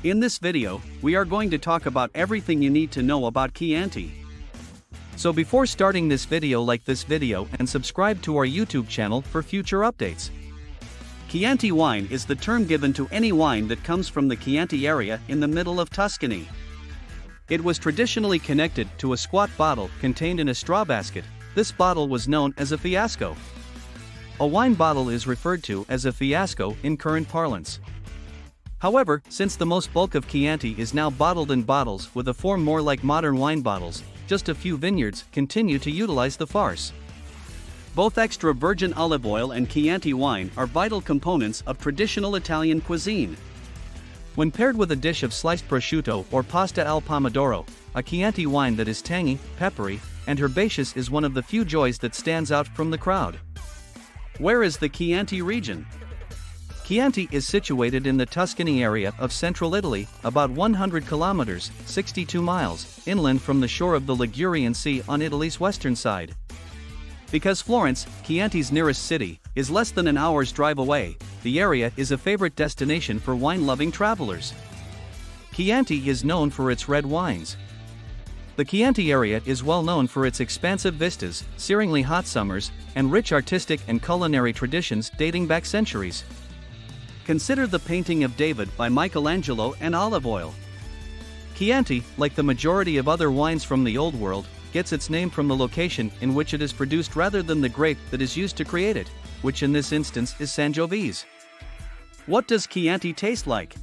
In this video, we are going to talk about everything you need to know about Chianti. So before starting this video, like this video and subscribe to our YouTube channel for future updates. Chianti wine is the term given to any wine that comes from the Chianti area in the middle of Tuscany. It was traditionally connected to a squat bottle contained in a straw basket. This bottle was known as a fiasco. A wine bottle is referred to as a fiasco in current parlance. However, since the most bulk of Chianti is now bottled in bottles with a form more like modern wine bottles, just a few vineyards continue to utilize the farce. Both extra virgin olive oil and Chianti wine are vital components of traditional Italian cuisine. When paired with a dish of sliced prosciutto or pasta al pomodoro, a Chianti wine that is tangy, peppery, and herbaceous is one of the few joys that stands out from the crowd. Where is the Chianti region? Chianti is situated in the Tuscany area of central Italy, about 100 kilometers, 62 miles, inland from the shore of the Ligurian Sea on Italy's western side. Because Florence, Chianti's nearest city, is less than an hour's drive away, the area is a favorite destination for wine-loving travelers. Chianti is known for its red wines. The Chianti area is well known for its expansive vistas, searingly hot summers, and rich artistic and culinary traditions dating back centuries. Consider the painting of David by Michelangelo and olive oil. Chianti, like the majority of other wines from the Old World, gets its name from the location in which it is produced rather than the grape that is used to create it, which in this instance is Sangiovese. What does Chianti taste like?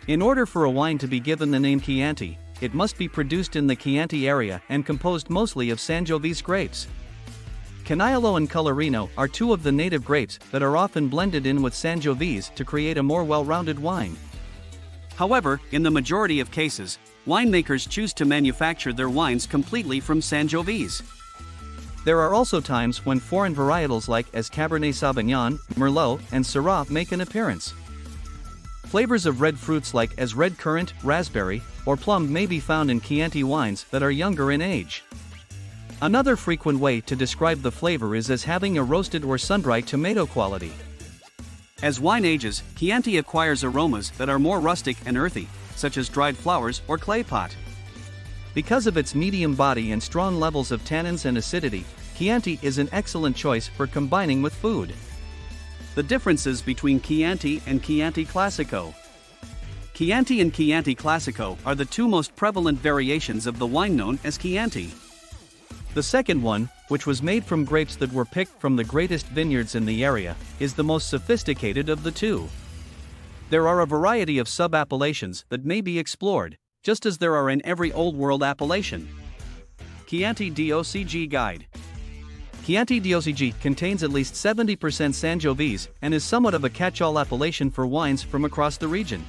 In order for a wine to be given the name Chianti, it must be produced in the Chianti area and composed mostly of Sangiovese grapes. Caniolo and Colorino are two of the native grapes that are often blended in with Sangiovese to create a more well-rounded wine. However, in the majority of cases, winemakers choose to manufacture their wines completely from Sangiovese. There are also times when foreign varietals like as Cabernet Sauvignon, Merlot, and Syrah make an appearance. Flavors of red fruits like as red currant, raspberry, or plum may be found in Chianti wines that are younger in age. Another frequent way to describe the flavor is as having a roasted or sun-dried tomato quality. As wine ages, Chianti acquires aromas that are more rustic and earthy, such as dried flowers or clay pot. Because of its medium body and strong levels of tannins and acidity, Chianti is an excellent choice for combining with food. The differences between Chianti and Chianti Classico. Chianti and Chianti Classico are the two most prevalent variations of the wine known as Chianti. The second one, which was made from grapes that were picked from the greatest vineyards in the area, is the most sophisticated of the two. There are a variety of sub-appellations that may be explored, just as there are in every Old World appellation. Chianti DOCG Guide. Chianti DOCG contains at least 70% Sangiovese and is somewhat of a catch-all appellation for wines from across the region.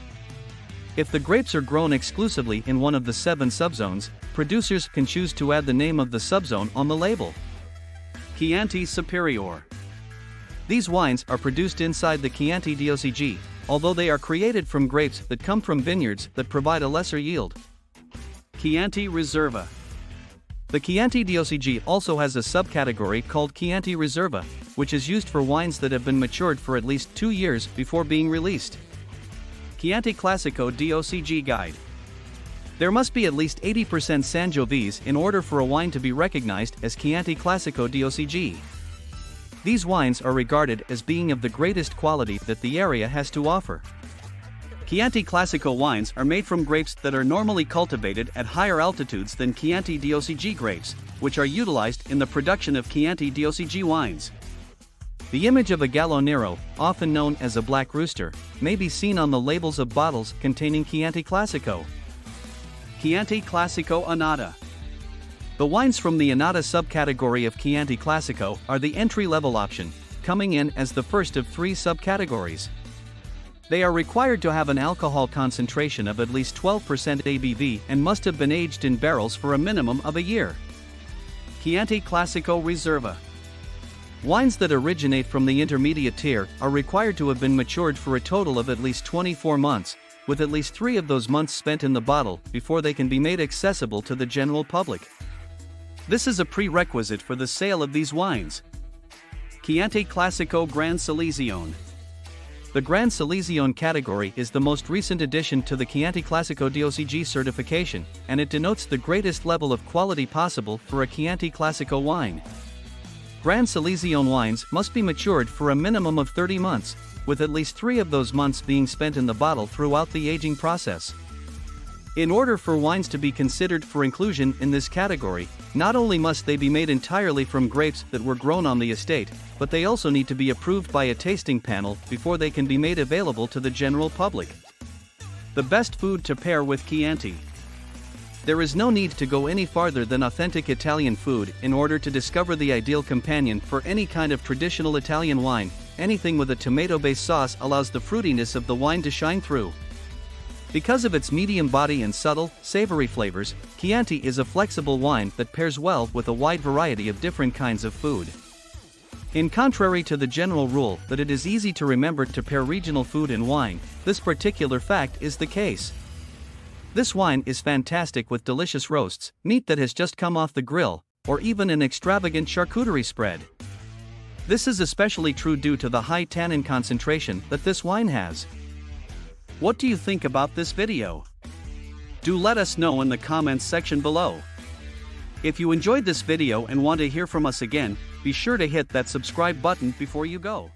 If the grapes are grown exclusively in one of the 7 subzones, producers can choose to add the name of the subzone on the label. Chianti Superior. These wines are produced inside the Chianti DOCG, although they are created from grapes that come from vineyards that provide a lesser yield. Chianti Riserva. The Chianti DOCG also has a subcategory called Chianti Riserva, which is used for wines that have been matured for at least 2 years before being released. Chianti Classico DOCG Guide. There must be at least 80% Sangiovese in order for a wine to be recognized as Chianti Classico DOCG. These wines are regarded as being of the greatest quality that the area has to offer. Chianti Classico wines are made from grapes that are normally cultivated at higher altitudes than Chianti DOCG grapes, which are utilized in the production of Chianti DOCG wines. The image of a gallo nero, often known as a black rooster, may be seen on the labels of bottles containing Chianti Classico. Chianti Classico Annata. The wines from the Annata subcategory of Chianti Classico are the entry-level option, coming in as the first of 3 subcategories. They are required to have an alcohol concentration of at least 12% ABV and must have been aged in barrels for a minimum of a year. Chianti Classico Riserva. Wines that originate from the intermediate tier are required to have been matured for a total of at least 24 months, with at least 3 of those months spent in the bottle before they can be made accessible to the general public. This is a prerequisite for the sale of these wines. Chianti Classico Gran Selezione. The Gran Selezione category is the most recent addition to the Chianti DOCG certification, and it denotes the greatest level of quality possible for a Chianti Classico wine. Gran Selezione wines must be matured for a minimum of 30 months, with at least 3 of those months being spent in the bottle throughout the aging process. In order for wines to be considered for inclusion in this category, not only must they be made entirely from grapes that were grown on the estate, but they also need to be approved by a tasting panel before they can be made available to the general public. The best food to pair with Chianti. There is no need to go any farther than authentic Italian food in order to discover the ideal companion for any kind of traditional Italian wine. Anything with a tomato-based sauce allows the fruitiness of the wine to shine through. Because of its medium body and subtle, savory flavors, Chianti is a flexible wine that pairs well with a wide variety of different kinds of food. In contrary to the general rule that it is easy to remember to pair regional food and wine, this particular fact is the case. This wine is fantastic with delicious roasts, meat that has just come off the grill, or even an extravagant charcuterie spread. This is especially true due to the high tannin concentration that this wine has. What do you think about this video? Do let us know in the comments section below. If you enjoyed this video and want to hear from us again, be sure to hit that subscribe button before you go.